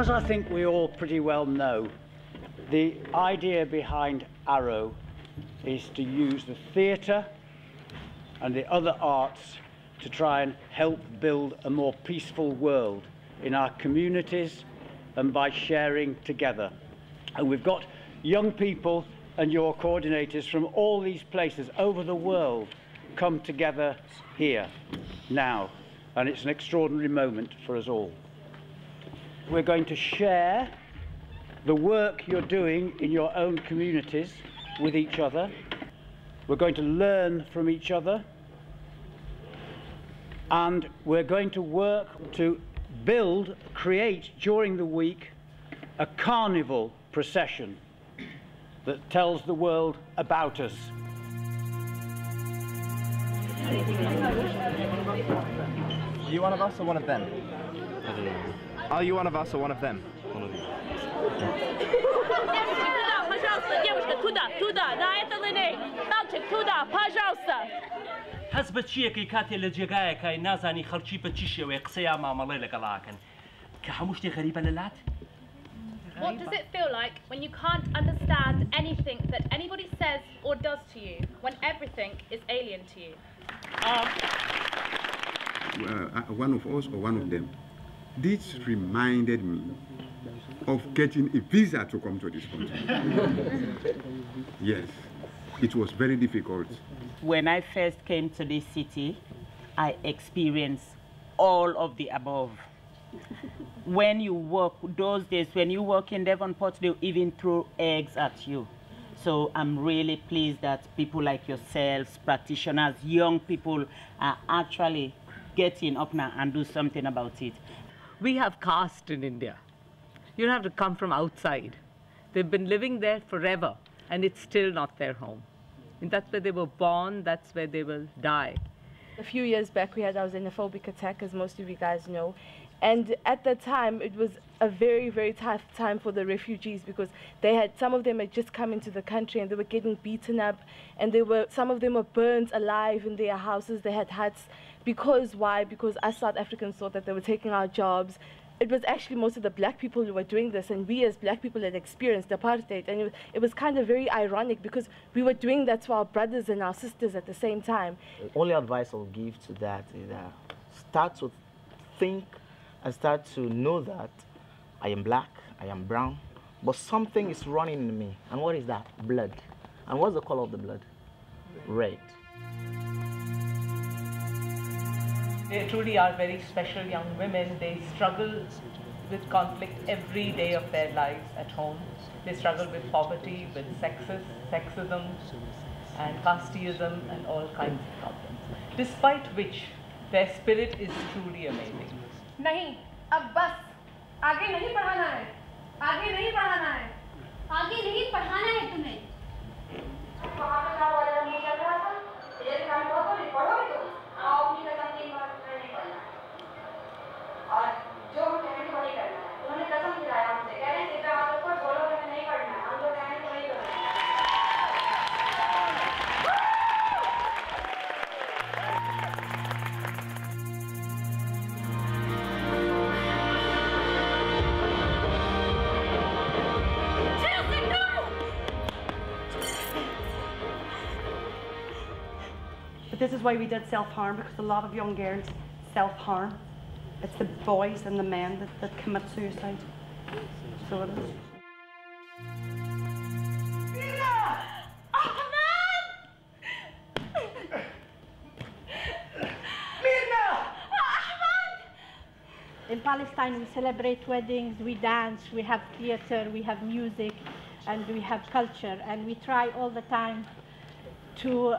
As I think we all pretty well know, the idea behind Arrow is to use the theatre and the other arts to try and help build a more peaceful world in our communities and by sharing together. And we've got young people and your coordinators from all these places over the world come together here now, and it's an extraordinary moment for us all. We're going to share the work you're doing in your own communities with each other. We're going to learn from each other, and we're going to work to create during the week a carnival procession that tells the world about us. Are you one of us or one of them? I don't know. Are you one of us or one of them? One of you. حەز بە چیەکەی کاتێ لە جێگایەکای نازانی خەڵکی بە چی شێوەیە قسەیان مامەڵێ لەگەڵاکەن کە هەموو شتێک غەریبە لە لات؟ What does it feel like when you can't understand anything that anybody says or does to you, when everything is alien to you? One of us or one of them. This reminded me of getting a visa to come to this country. Yes, it was very difficult. When I first came to this city, I experienced all of the above. When you work, those days, when you work in Devonport, they'll even throw eggs at you. So I'm really pleased that people like yourselves, practitioners, young people are actually getting up now and do something about it. We have caste in India. You don't have to come from outside. They've been living there forever, and it's still not their home. And that's where they were born, that's where they will die. A few years back we had our xenophobic attack, as most of you guys know. And at that time, it was a very, very tough time for the refugees because some of them had just come into the country and they were getting beaten up, and some of them were burnt alive in their houses. They had huts. Why? Because us South Africans thought that they were taking our jobs. It was actually most of the black people who were doing this, and we as black people had experienced apartheid, and it was kind of very ironic because we were doing that to our brothers and our sisters at the same time. The only advice I'll give to that is start to think and start to know that I am black, I am brown, but something is running in me. And what is that? Blood. And what's the color of the blood? Red. They truly are very special young women. They struggle with conflict every day of their lives at home. They struggle with poverty, with sexism, and casteism, and all kinds of problems. Despite which, their spirit is truly amazing. नहीं, अब बस आगे नहीं पढ़ाना है, आगे नहीं पढ़ाना है, आगे नहीं पढ़ाना है तुम्हें। वहाँ पे क्या वाला नहीं चल रहा था? ये काम पढ़ोगे तो आओ अपनी कसम की बात नहीं करना है। और जो हम कहने को नहीं करना है, उन्होंने कसम दिलाया हमसे, कह रहे हैं कि आप लोग को बोलोगे नहीं पढ़ना है, हम लोग कहने को नहीं करना है। This is why we did self-harm, because a lot of young girls self-harm. It's the boys and the men that commit suicide. So it is. In Palestine, we celebrate weddings, we dance, we have theater, we have music, and we have culture. And we try all the time to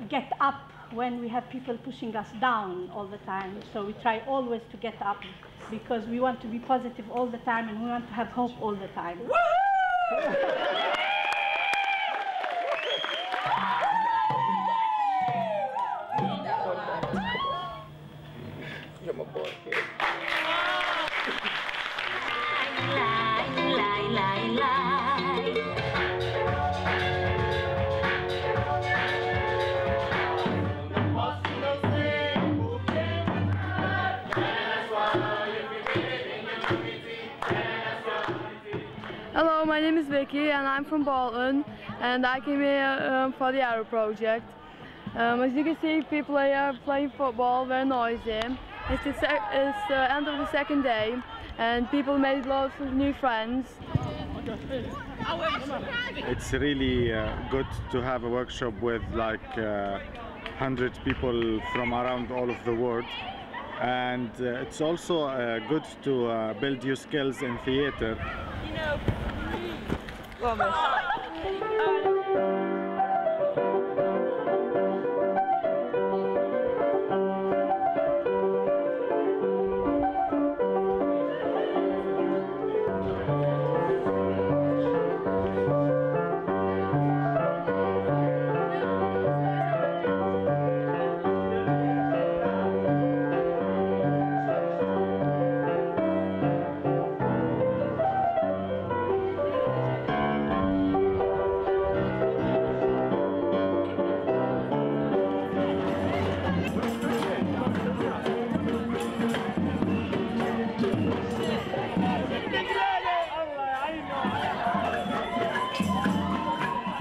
get up when we have people pushing us down all the time. So we try always to get up because we want to be positive all the time and we want to have hope all the time. You're my boy, kid. my name is Vicky and I'm from Bolton, and I came here for the Arrow project. As you can see, people are playing football, very noisy. It's the end of the second day and people made lots of new friends. It's really good to have a workshop with like 100 people from around all of the world, and it's also good to build your skills in theater.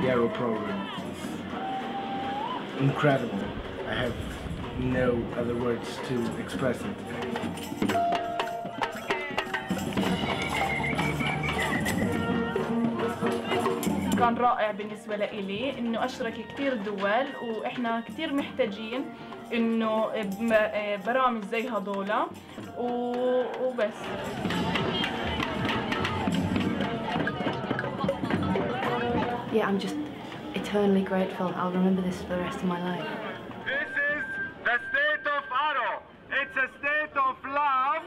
The Arrow program is incredible. I have no other words to express it. كان رائع بالنسبة لإلي إنه أشرك كتير دول، وإحنا كتير محتاجين إنه برامج زي هذولا وبس. Yeah, I'm just eternally grateful. I'll remember this for the rest of my life. This is the state of Arrow. It's a state of love,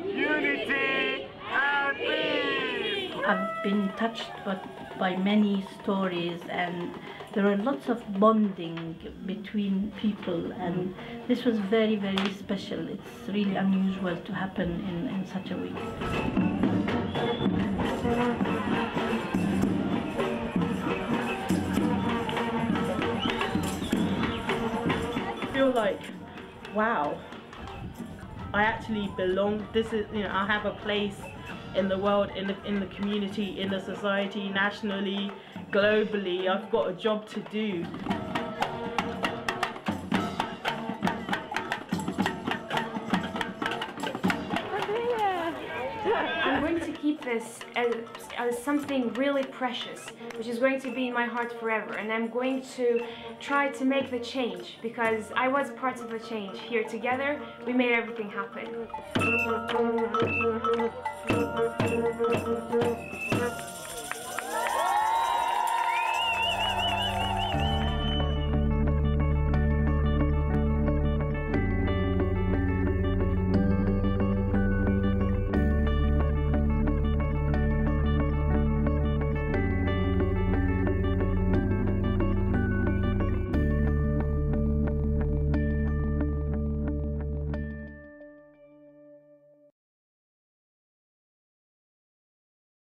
unity, and peace. I've been touched by many stories, and there are lots of bonding between people, and this was very, very special. It's really unusual to happen in such a week. I feel like, wow, I actually belong. This is, you know, I have a place in the world, in the community, in the society, nationally, globally. I've got a job to do. I'm going to keep this as something really precious, which is going to be in my heart forever, and I'm going to try to make the change, because I was part of the change. Here together, we made everything happen.